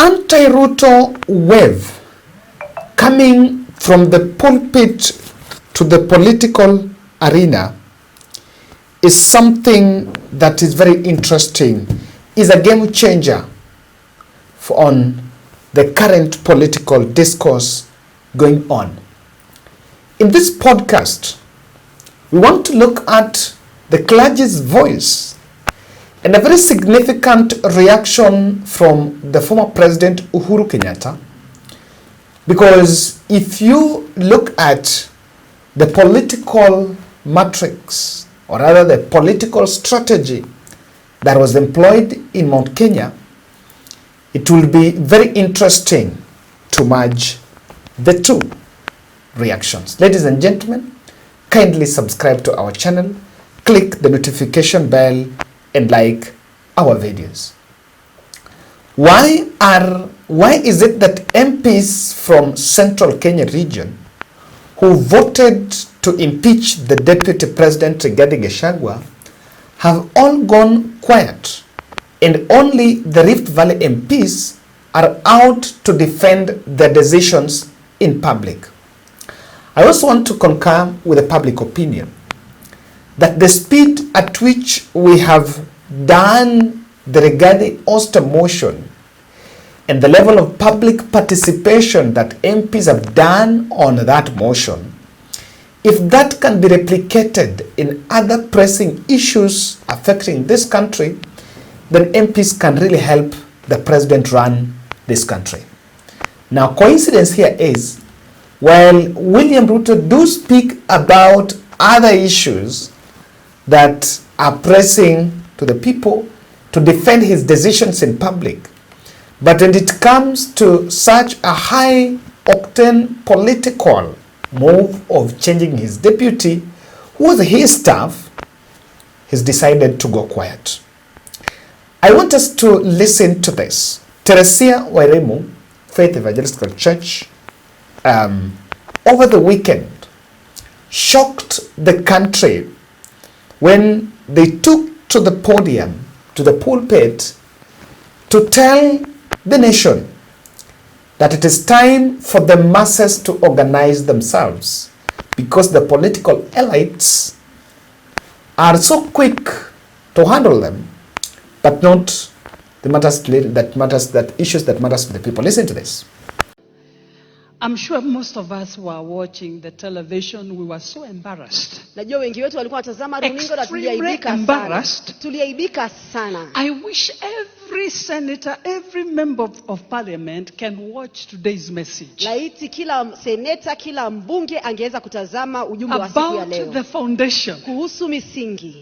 anti-Ruto wave coming from the pulpit to the political arena is something that is very interesting, is a game changer on the current political discourse going on. In this podcast, we want to look at the clergy's voice and a very significant reaction from the former President Uhuru Kenyatta, because if you look at the political matrix, or rather the political strategy that was employed in Mount Kenya, it will be very interesting to merge the two reactions. Ladies and gentlemen, kindly subscribe to our channel, click the notification bell, and like our videos. Why is it that MPs from Central Kenya region who voted to impeach the Deputy President Rigathi Gachagua have all gone quiet, and only the Rift Valley MPs are out to defend their decisions in public? I also want to concur with the public opinion that the speed at which we have done the Rigathi Ouster motion and the level of public participation that MPs have done on that motion, if that can be replicated in other pressing issues affecting this country, then MPs can really help the president run this country. Now, coincidence here is, while William Ruto do speak about other issues that are pressing to the people to defend his decisions in public, but when it comes to such a high octane political move of changing his deputy, who was his staff, he's decided to go quiet. I want us to listen to this. Teresia Wairemu, Faith Evangelical Church, over the weekend shocked the country when they took to the podium, to the pulpit, to tell the nation that it is time for the masses to organize themselves, because the political elites are so quick to handle them, but not the issues that matters to the people. Listen to this. I'm sure most of us who are watching the television, we were so embarrassed. Extremely embarrassed. I wish every senator, every member of parliament can watch today's message. About the foundation.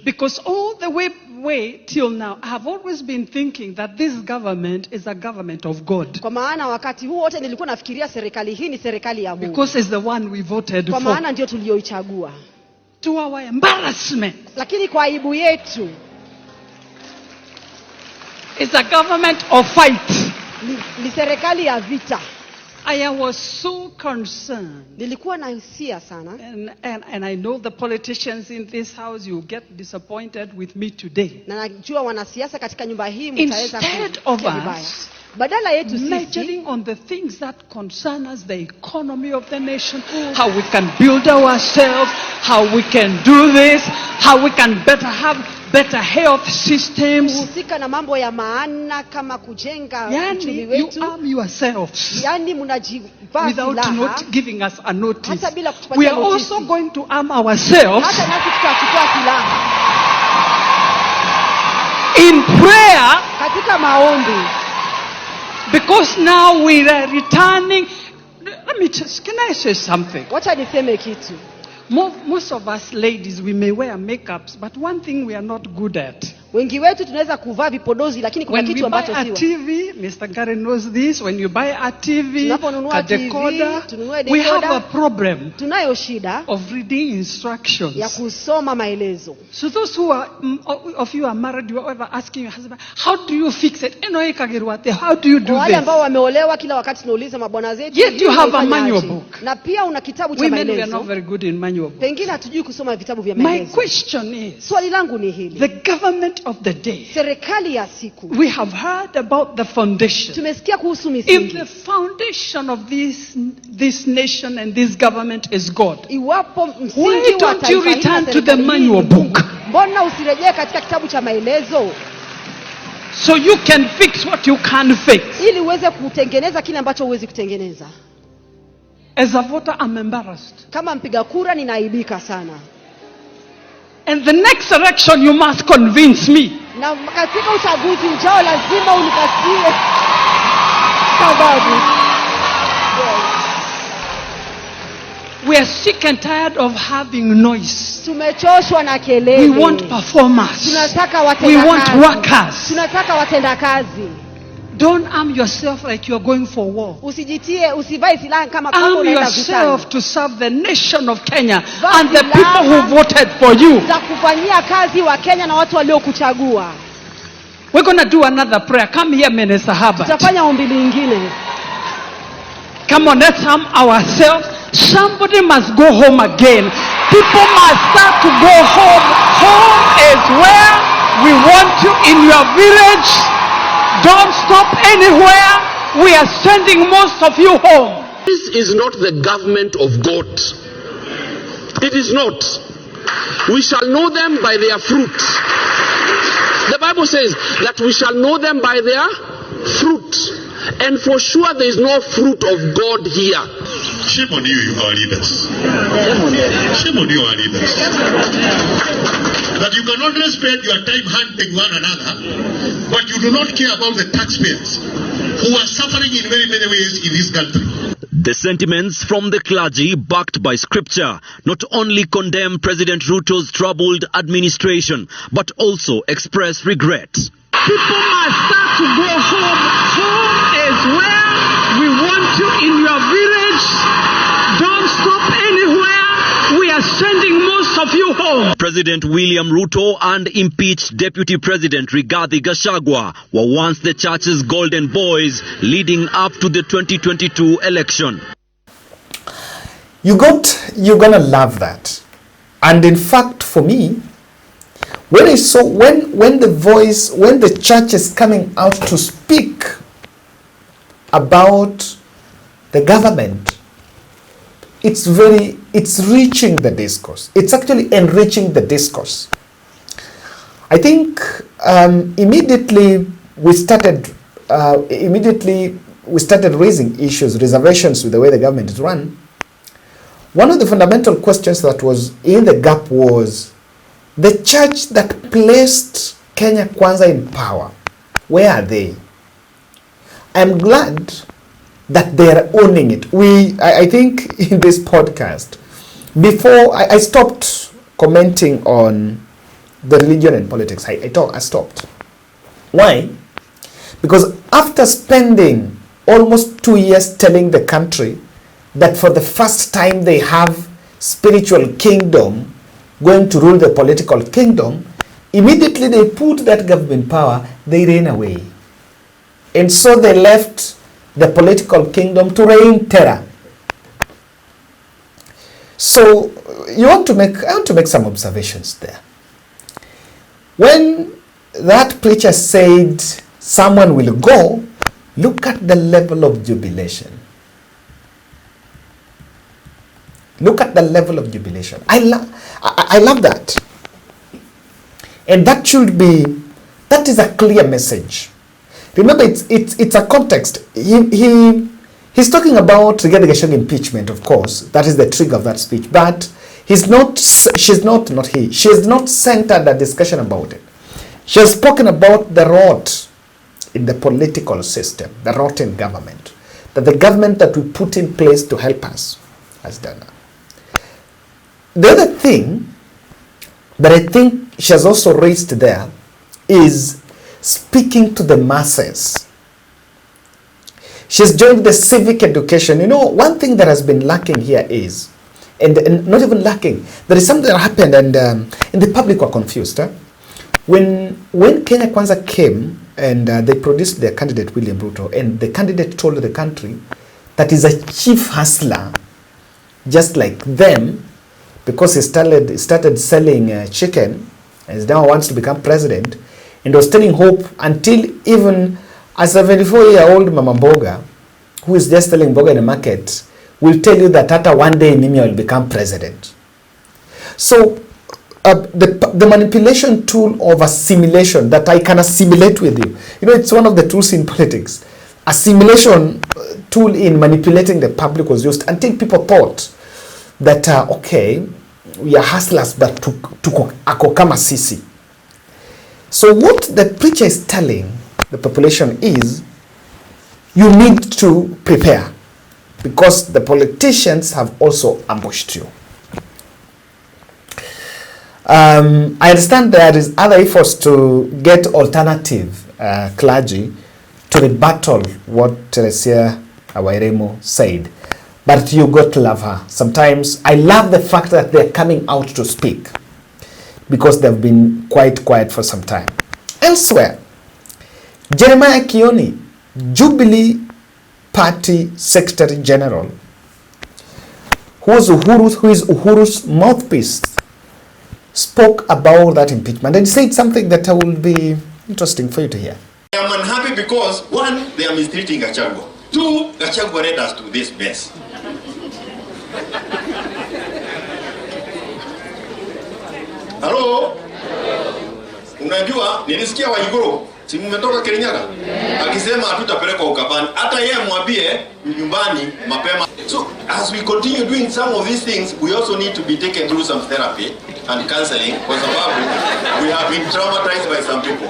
Because all the way till now, I have always been thinking that this government is a government of God. Because it's the one we voted for. To our embarrassment, it's a government of fight. I was so concerned. And I know the politicians in this house, you get disappointed with me today. Instead of us measuring on the things that concern us, the economy of the nation, how we can build ourselves, how we can do this, how we can have better health systems. You arm yourselves without not giving us a notice. We are also going to arm ourselves in prayer, because now we are returning. Can I say something? Most of us ladies, we may wear makeups, but one thing we are not good at. When we buy a TV, Mr. Gary knows this, when you buy a TV, a decoder, we have a problem of reading instructions. So those of you are married, you are ever asking your husband, how do you fix it? How do you do this? Yet you have a manual book. Women, we are not very good in manual books. My question is, the government of the day. Serikali ya siku. We have heard about the foundation. Tumesikia kuhusu misingi. If the foundation of this nation and this government is God, Iwapo msingi why don't you return to the manual book? Mbona usirejee katika kitabu cha maelezo? So you can fix what you can't fix. Ili uweze kutengeneza kile ambacho huwezi kutengeneza. As a voter, I'm embarrassed. Kama mpiga kura ninaaibika sana. And the next election you must convince me. Na katika uchaguzi ujao lazima unipatie sababu. We are sick and tired of having noise. Tumechoshwa na kelele. We want performers. Tunataka watenda we want kazi. Workers. Tunataka watenda kazi. Don't arm yourself like you are going for war. Usivae silaha kama unaenda vitani. Arm yourself to serve the nation of Kenya and the people who voted for you. Za kufanyia kazi wa Kenya na watu waliokuchagua. We're going to do another prayer. Come here, Minister Herbert. Tutafanya ombi lingine. Come on, let's arm ourselves. Somebody must go home again. People must start to go home. Home is where we want you, in your village. Don't stop anywhere. We are sending most of you home. This is not the government of God. It is not. We shall know them by their fruit. The Bible says that we shall know them by their fruit. And for sure there is no fruit of God here. Shame on you, our leaders. Shame on you, our leaders. That you can always spend your time hunting one another, but you do not care about the taxpayers who are suffering in very many ways in this country. The sentiments from the clergy, backed by scripture, not only condemn President Ruto's troubled administration, but also express regret. People must start to go home. Home is where we want you, in your village. Don't stop anywhere. We are sending most of you home. President William Ruto and impeached Deputy President Rigathi Gachagua were once the church's golden boys leading up to the 2022 election. You're gonna love that. And in fact, for me, when the church is coming out to speak about the government, it's reaching the discourse. It's actually enriching the discourse. I think immediately we started raising issues, reservations with the way the government is run. One of the fundamental questions that was in the gap was the church that placed Kenya Kwanza in power. Where are they? I'm glad that they're owning it. I think in this podcast, before I stopped commenting on the religion and politics. I stopped. Why? Because after spending almost 2 years telling the country that for the first time they have spiritual kingdom going to rule the political kingdom, immediately they put that government power, they ran away. And so they left the political kingdom to reign terror. So I want to make some observations there. When that preacher said someone will go, look at the level of jubilation. Look at the level of jubilation. I love that. And that is a clear message. Remember, it's a context. He's talking about Rigathi Ouster impeachment, of course. That is the trigger of that speech. But she has not centered a discussion about it. She has spoken about the rot in the political system, the rotten government, that the government that we put in place to help us has done. The other thing that I think she has also raised there is speaking to the masses. She's joined the civic education. You know, one thing that has been lacking here is, and not even lacking, there is something that happened and the public were confused. When Kenya Kwanza came and they produced their candidate William Ruto, and the candidate told the country that he's a chief hustler, just like them, because he started selling chicken and now wants to become president. and was telling hope until even a 74-year-old Mama Mboga, who is just selling mboga in the market, will tell you that after one day Mimi will become president. So the manipulation tool of assimilation, that I can assimilate with you. You know, it's one of the tools in politics. Assimilation tool in manipulating the public was used until people thought that, okay, we are hustlers, but tuko ako kama sisi. So what the preacher is telling the population is, you need to prepare, because the politicians have also ambushed you. I understand there is other efforts to get alternative clergy to rebuttal what Teresia Awairemo said. But you got to love her. Sometimes I love the fact that they're coming out to speak, because they've been quite quiet for some time. Elsewhere, Jeremiah Kioni, Jubilee Party Secretary General, who is Uhuru's mouthpiece, spoke about that impeachment and said something that will be interesting for you to hear. I am unhappy because, one, they are mistreating Gachagua. Two, Gachagua led us to this mess. Hello? Unajua, nilisikia Waiguru, si mmetoka Kirinyaga, akisema hatutapelekwa Ukambani. Hata yeye mwambie nyumbani mapema. So, as we continue doing some of these things, we also need to be taken through some therapy and counseling, kwa sababu we have been traumatized by some people.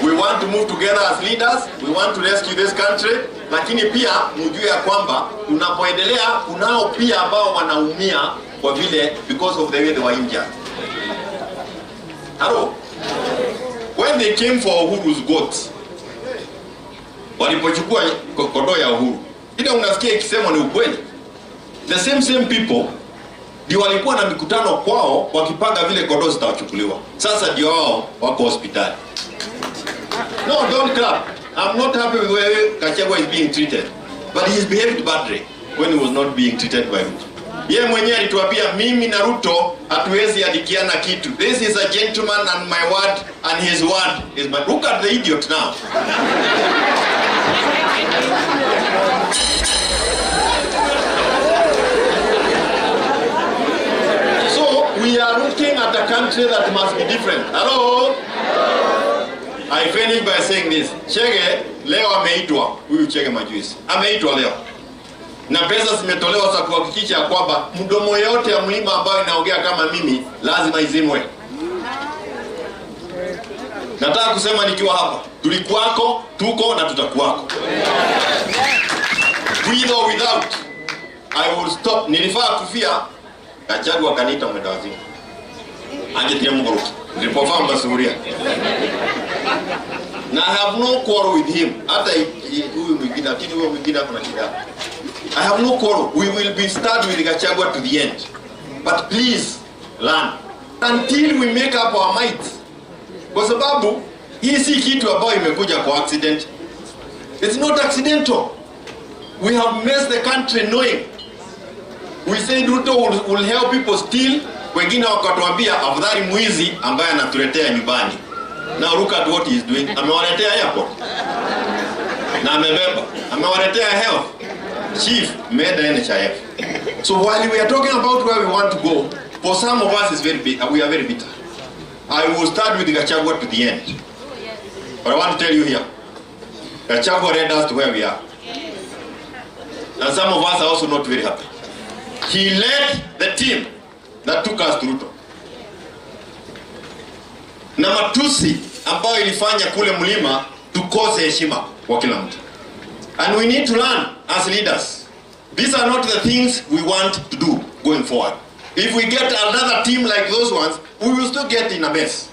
We want to move together as leaders, we want to rescue this country, lakini pia mjue ya kwamba tunapoendelea kunao pia ambao wanaumia kwa vile because of the way they were injured. Hello? When they came for Uhuru's goats, walipochukua kondoo ya Uhuru, ile unasikia ikisema ni ukweli. The same people ndio walikuwa na mikutano kwao wakipanga vile kondoo zitawachukuliwa. Sasa ndio wao wako hospitali. No, don't clap. I'm not happy with the way Gachagua is being treated, but he's behaved badly when he was not being treated by Ruto. Yeye mwenyewe alituambia mimi na Ruto hatuwezi adikiana kitu. This is a gentleman and my word and his word is my... Look at the idiot now. So we are looking at a country that must be different. Hello? I finish by saying this. Chege leo ameitwa, huyu Chege Majuisi. Ameitwa leo. Na pesa zimetolewa za kuhakikisha kwamba mdomo yote ya mlima ambayo inaongea kama mimi lazima izimwe. Nataka kusema nikiwa hapa, tulikuwako, tuko na tutakuwako. With or without, I will stop. Nilifaa kufia, Gachagua akaniita mwenda wazimu. Angetia mgoro. Nilipofaa mbasuria. Na I have no quarrel with him. Hata huyu mwingine, lakini huyo mwingine hapo na shida. I have no quarrel. We will be start with Gachagua to the end. But please, learn. Until we make up our minds. Kwa sababu, hii si kitu ambayo imekuja kwa accident. It's not accidental. We have messed the country knowing. We said Ruto will help people steal. Wengine wakatuambia afadhali mwizi ambaye anatuletea nyumbani. Now look at what he is doing. Amewaletea airport. Na amebeba. Amewaletea health. Chief made the NHIF. So while we are talking about where we want to go, for some of us we are very bitter. I will start with Gachagua to the end. But I want to tell you here, Gachagua led us to where we are. And some of us are also not very happy. He led the team that took us to Ruto. Na matusi ambayo ilifanya kule mlima tukose heshima kwa kila mtu. And we need to learn as leaders. These are not the things we want to do going forward. If we get another team like those ones, we will still get in a mess.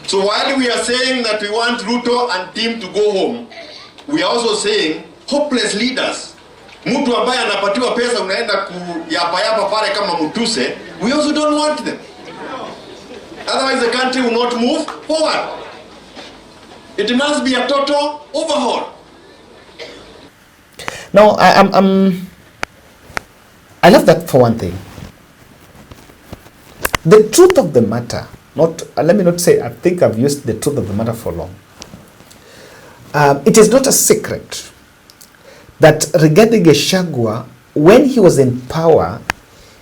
So while we are saying that we want Ruto and team to go home, we are also saying hopeless leaders. Mtu ambaye anapatiwa pesa unaenda kuyapa pale kama mtuse, we also don't want them. Otherwise the country will not move forward. It must be a total overhaul. Now, I love that for one thing. The truth of the matter let me not say, I think I've used the truth of the matter for long. It is not a secret that Rigathi Gachagua, when he was in power,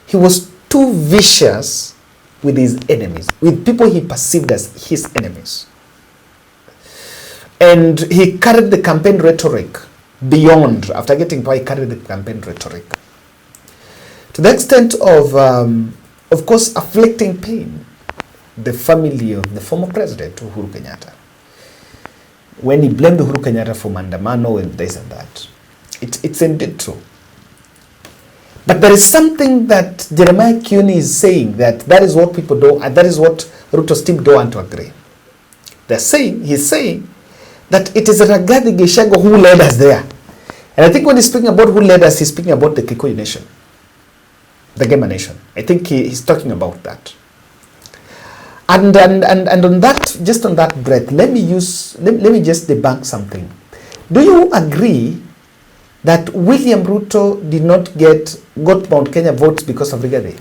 he was too vicious with his enemies, with people he perceived as his enemies. And he carried the campaign rhetoric beyond. After getting power, he carried the campaign rhetoric to the extent of course, afflicting pain the family of the former president, Uhuru Kenyatta. When he blamed Uhuru Kenyatta for mandamano and this and that. It's indeed true. But there is something that Jeremiah Kioni is saying, that is what people do, and that is what Ruto's team don't want to agree. He's saying that it is Rigathi Gachagua who led us there. And I think when he's speaking about who led us, he's speaking about the Kikuyu nation, the Gema nation. I think he's talking about that. And on that, just on that breath, let me just debunk something. Do you agree that William Ruto did not got Mount Kenya votes because of Rigathi?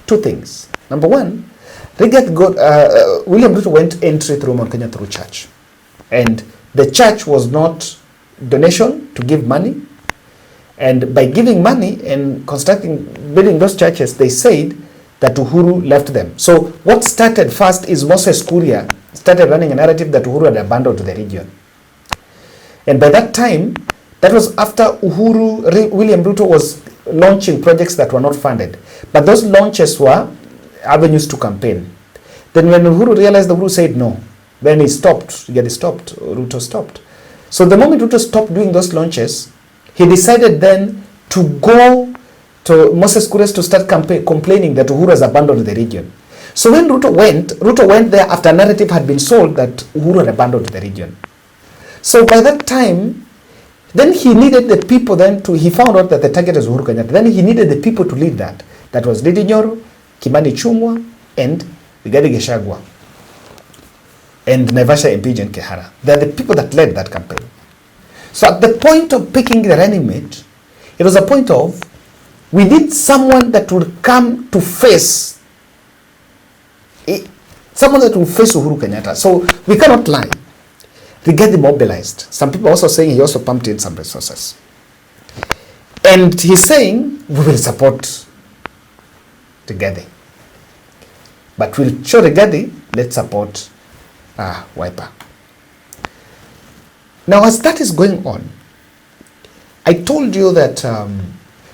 Two things. Number one, William Ruto went entry through Mount Kenya through church. And the church was not donation to give money. And by giving money and building those churches, they said that Uhuru left them. So what started first is Moses Kuria started running a narrative that Uhuru had abandoned the region. And by that time, that was after William Ruto was launching projects that were not funded. But those launches were avenues to campaign. Then when Uhuru realized, Uhuru said no. Then he stopped. Ruto stopped. So the moment Ruto stopped doing those launches, he decided then to go to Moses Kuria to start complaining that Uhuru has abandoned the region. So when Ruto went there after a narrative had been sold that Uhuru had abandoned the region. So by that time, then he needed the people he found out that the target was Uhuru Kenyatta. Then he needed the people to lead that. That was Ndindi Nyoro, Kimani Ichung'wah, and Rigathi Gachagua. And Naivasha MP Jane Kihara. They're the people that led that campaign. So at the point of picking the running mate, it was a point of, we need someone that would come to face, Uhuru Kenyatta. So we cannot lie. Rigathi mobilized. Some people also saying he also pumped in some resources. And he's saying, we will support Rigathi. But we'll show Rigathi, let's support Wiper. Now, as that is going on, I told you that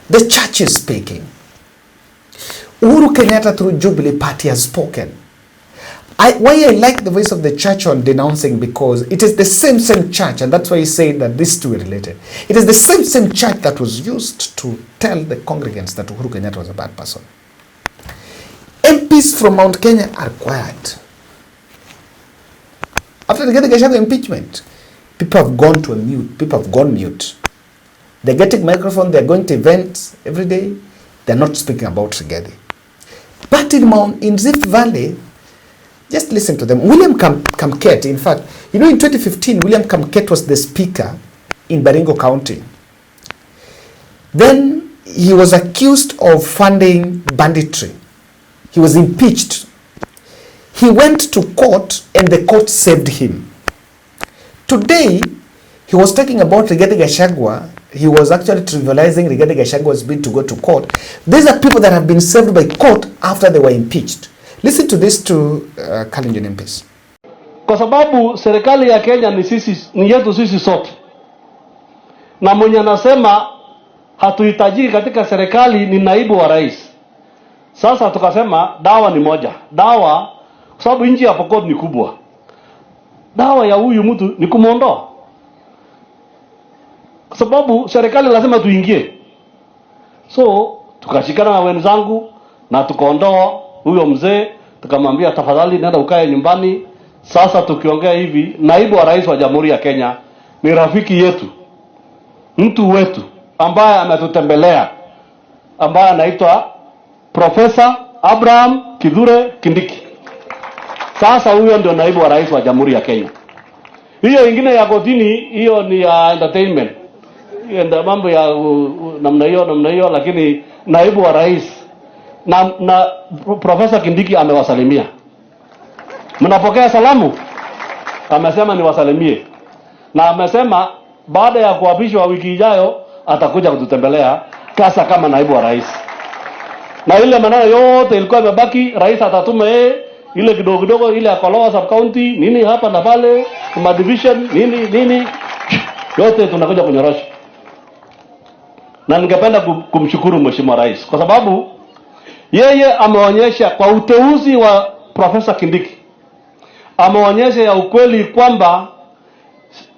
the church is speaking. Uhuru Kenyatta through Jubilee Party has spoken. Why I like the voice of the church on denouncing, because it is the same church, and that's why he said that these two are related. It is the same church that was used to tell the congregants that Uhuru Kenyatta was a bad person. MPs from Mount Kenya are quiet. After the Rigathi Gachagua impeachment, people have gone to a mute. People have gone mute. They're getting microphone. They're going to events every day. They're not speaking about Rigathi. But in Rift Valley, just listen to them. William Kamket, in fact, in 2015, William Kamket was the speaker in Baringo County. Then he was accused of funding banditry. He was impeached. He went to court and the court saved him. Today, he was talking about Rigathi Gachagua. He was actually trivializing Rigathi Gachagua's bid to go to court. These are people that have been saved by court after they were impeached. Listen to this to Kalenjin MPs. Kwa sababu serikali ya Kenya ni yetu sisi sote. Na mwenye anasema hatuhitaji katika serikali ni naibu wa rais. Sasa tukasema dawa ni moja. Dawa kwa sababu nchi ya Pokot ni kubwa. Dawa ya huyu mtu ni kumuondoa. Kwa sababu serikali lazima tuingie. So tukashikana na wenzangu na tukaondoa huyo mzee, tukamwambia tafadhali nenda ukae nyumbani. Sasa tukiongea hivi, naibu wa rais wa Jamhuri ya Kenya ni rafiki yetu, mtu wetu ambaye ametutembelea, ambaye anaitwa Profesa Abraham Kithure Kindiki. Sasa huyo ndio naibu wa rais wa Jamhuri ya Kenya. Hiyo ingine ya kotini, hiyo ni ya entertainment. Hiyo ndio mambo ya namna hiyo, lakini naibu wa rais na Profesa Kindiki amewasalimia. Mnapokea salamu? Amesema niwasalimie. Na amesema baada ya kuapishwa wiki ijayo atakuja kututembelea sasa kama naibu wa rais. Na ile maneno yote ilikuwa imebaki, rais atatuma ile kidogo kidogo ile ya Kolowa sub county, nini hapa na pale, kuma division, nini yote tunakuja kunyorosha. Na ningependa kumshukuru Mheshimiwa Rais kwa sababu yeye ameonyesha kwa uteuzi wa Profesa Kindiki, ameonyesha ya ukweli kwamba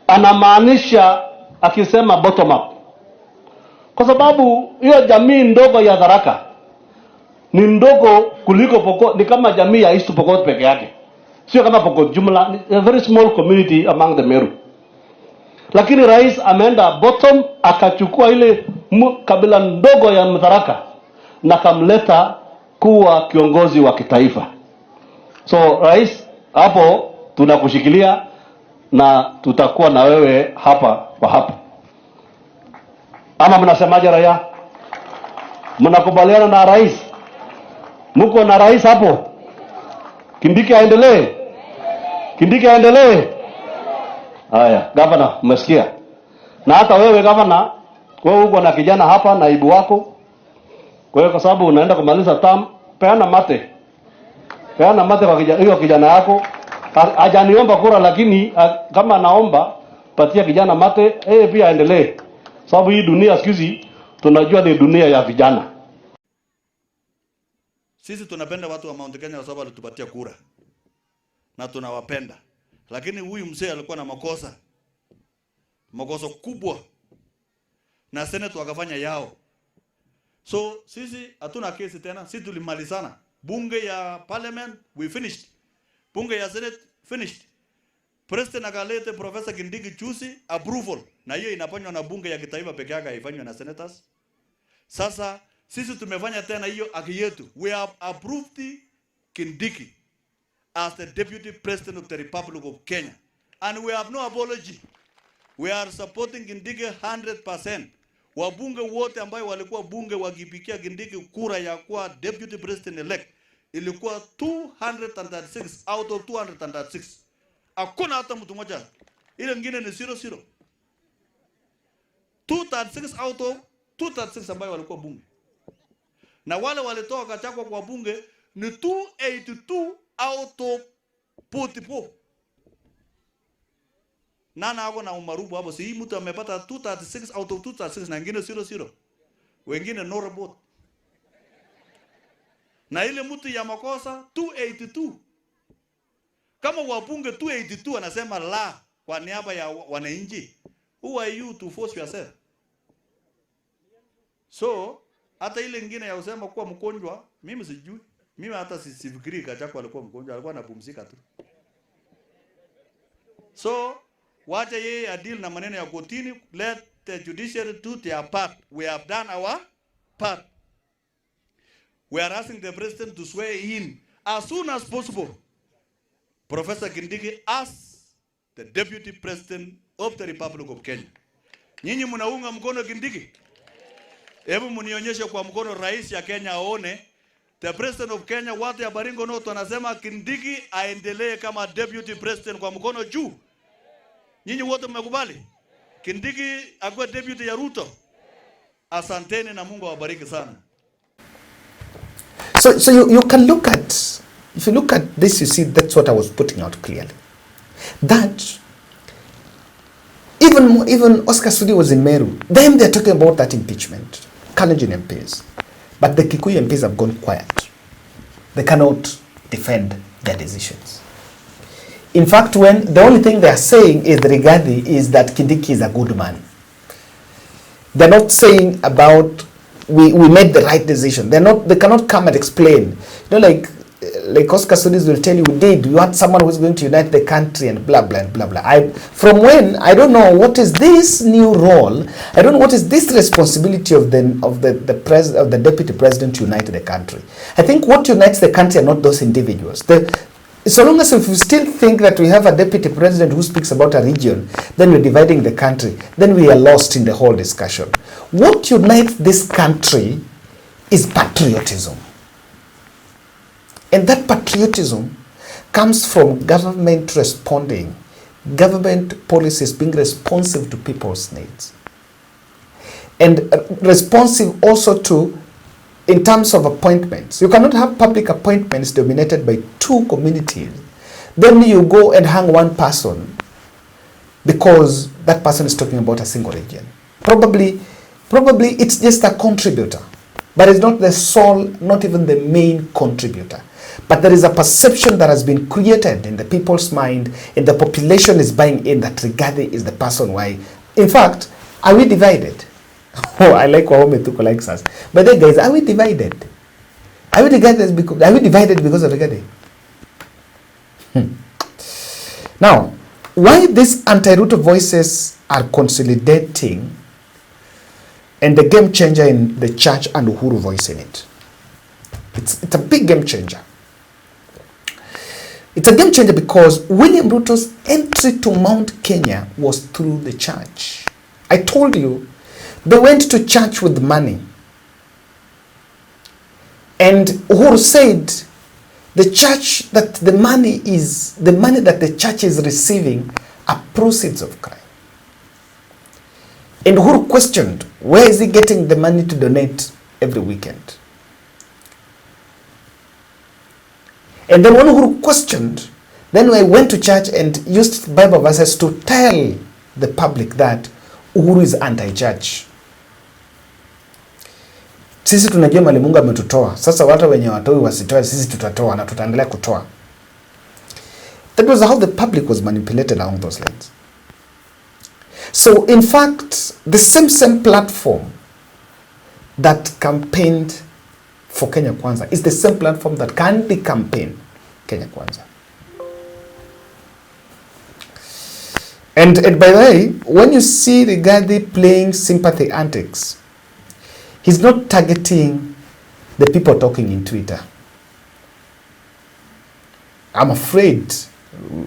anamaanisha akisema bottom up. Kwa sababu hiyo jamii ndogo ya Tharaka ni ndogo kuliko Pokot, ni kama jamii ya East Pokot peke yake. Sio kama Pokot jumla, a very small community among the Meru. Lakini rais ameenda bottom, akachukua ile kabila ndogo ya Mtharaka na kamleta kuwa kiongozi wa kitaifa. So rais, hapo tunakushikilia na tutakuwa na wewe hapa kwa hapa. Ama mnasemaje raia? Mnakubaliana na rais? Mko na rais hapo? Kindiki aendelee? Kindiki aendelee? Haya, gavana, umesikia? Na hata wewe gavana, wewe uko na kijana hapa, naibu wako. Kwa sababu unaenda kumaliza term, peana mate. Peana mate kwa kijana yako. Hajaniomba kura, lakini kama anaomba patia kijana mate, pia aendelee. Sababu hii dunia siku hizi tunajua ni dunia ya vijana. Sisi tunapenda watu wa Mount Kenya kwa sababu walitupatia kura. Na tunawapenda. Lakini huyu mzee alikuwa na makosa. Makosa kubwa. Na Senate wakafanya yao. So sisi hatuna kesi tena, sisi tulimalizana. Bunge ya Parliament we finished. Bunge ya Senate finished. President akalete Professor Kindiki Chusi approval. Na hiyo inafanywa na bunge ya kitaifa peke yake, haifanywi na senators. Sasa sisi tumefanya tena hiyo haki yetu. We have approved Kindiki as the Deputy President of the Republic of Kenya. And we have no apology. We are supporting Kindiki 100%. Wabunge wote ambao walikuwa bunge wakipikia Kindiki kura ya kuwa Deputy President elect ilikuwa 236 out of 236. Hakuna hata mtu mmoja. Ile nyingine ni 00. 236 out of 236 ambao walikuwa bunge. Na wale walitoa kachakwa kwa bunge ni 282 out of 44. Nana hapo na umarubu hapo, si mtu amepata 236 out of 236 na wengine 00. Wengine no report. Na ile mtu ya makosa 282. Kama wabunge 282 anasema la kwa niaba ya wananchi, who are you to force yourself? So hata ile nyingine ya usema kuwa mgonjwa, mimi sijui. Mimi hata sifikiri Gachagua alikuwa mgonjwa, alikuwa anapumzika tu. So wacha yeye adil na maneno ya kotini, let the judiciary do their part. We have done our part. We are asking the president to swear in as soon as possible Professor Kindiki as the Deputy President of the Republic of Kenya. Nyinyi mnaunga mkono Kindiki? Hebu mnionyeshe kwa mkono rais ya Kenya aone the President of Kenya. Watu ya Baringo North wanasema Kindiki aendelee kama Deputy President kwa mkono juu. Nyinyi wote mmekubali Kindiki akuwe deputy ya Ruto? Asanteni na Mungu awabariki sana. So you can look at, if you look at this, you see that's what I was putting out clearly. That even Oscar Sudi was in Meru. Then they're talking about that impeachment. Kenyan MPs. But the Kikuyu MPs have gone quiet. They cannot defend their decisions. In fact, when the only thing they are saying is Rigathi is that Kindiki is a good man. They're not saying about we made the right decision. They cannot come and explain. You know, like Oscar Sudis will tell you, we had someone who's going to unite the country and blah blah blah blah. I don't know what is this new role. I don't know what is this responsibility of the deputy president to unite the country. I think what unites the country are not those individuals. So long as if we still think that we have a deputy president who speaks about a region, then we're dividing the country, then we are lost in the whole discussion. What unites this country is patriotism. And that patriotism comes from government responding, government policies being responsive to people's needs. And responsive also to, in terms of appointments. You cannot have public appointments dominated by two communities. Then you go and hang one person because that person is talking about a single region. Probably it's just a contributor, but it's not the sole, not even the main contributor. But there is a perception that has been created in the people's mind, and the population is buying in that Rigathi is the person why. In fact, are we divided? Oh, I like Wahome Tuko likes us. But then guys, are we divided? Are we divided because of Rigathi? Now, why these anti-Ruto voices are consolidating and the game changer in the church and Uhuru voice in it. It's a big game changer. It's a game changer because William Ruto's entry to Mount Kenya was through the church. I told you, they went to church with money. And Uhuru said, the church, that the money that the church is receiving are proceeds of crime. And Uhuru questioned, where is he getting the money to donate every weekend? And then when Uhuru questioned, then I went to church and used Bible verses to tell the public that Uhuru is anti-church. Sisi tunajua mali Mungu ametutoa. Sasa watu wenye watoi wasitoe, sisi tutatoa na tutaendelea kutoa. That was how the public was manipulated along those lines. So in fact, the same platform that campaigned for Kenya Kwanza is the same platform that can be campaigned Kenya Kwanza. And by the way, when you see Rigathi playing sympathy antics, he's not targeting the people talking in Twitter. I'm afraid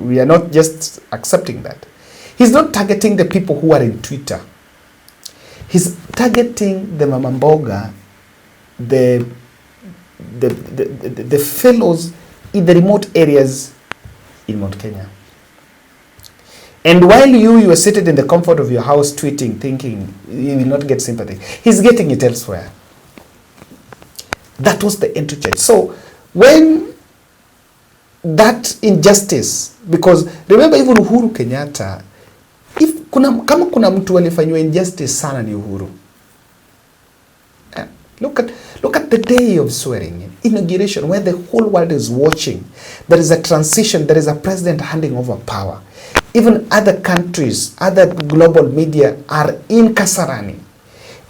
we are not just accepting that. He's not targeting the people who are in Twitter. He's targeting the Mama Mboga, the fellows in the remote areas in Mount Kenya. And while you are seated in the comfort of your house tweeting, thinking you will not get sympathy, he's getting it elsewhere. That was the entry charge. So when that injustice, because remember even Uhuru Kenyatta, kama kuna mtu alifanywa injustice sana ni Uhuru. Look at the day of swearing, inauguration, where the whole world is watching. There is a transition, there is a president handing over power. Even other countries, other global media are in Kasarani.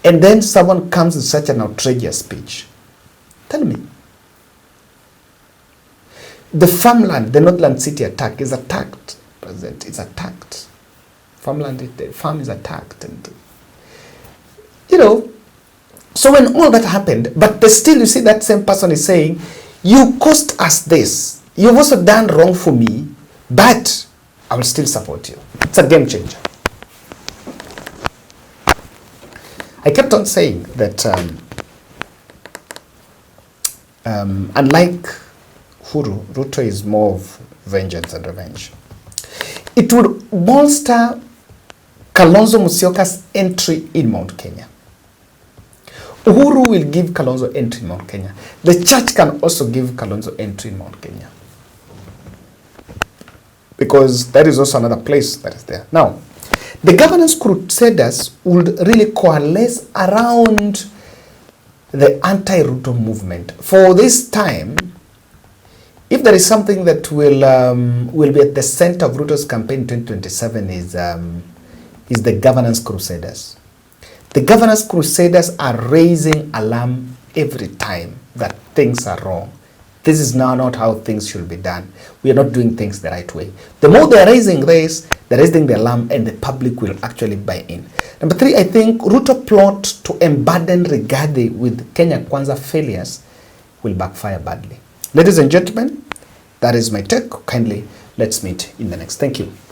And then someone comes with such an outrageous speech. Tell me. The farmland, the Northland City attack is attacked, President. It's attacked. The farm is attacked. And, so when all that happened, but still you see that same person is saying, you cost us this. You've also done wrong for me, but I will still support you. It's a game changer. I kept on saying that unlike Uhuru, Ruto is more of vengeance and revenge. It would bolster Kalonzo Musyoka's entry in Mount Kenya. Uhuru will give Kalonzo entry in Mount Kenya. The church can also give Kalonzo entry in Mount Kenya. Because that is also another place that is there. Now, the governance crusaders would really coalesce around the anti-Ruto movement. For this time, if there is something that will be at the center of Ruto's campaign in 2027 is the governance crusaders. The governance crusaders are raising alarm every time that things are wrong. This is now not how things should be done. We are not doing things the right way. The more they are raising this, they're raising the alarm, and the public will actually buy in. Number 3, I think Ruto plot to emburden Rigathi with Kenya Kwanza failures will backfire badly. Ladies and gentlemen, that is my take. Kindly, let's meet in the next. Thank you.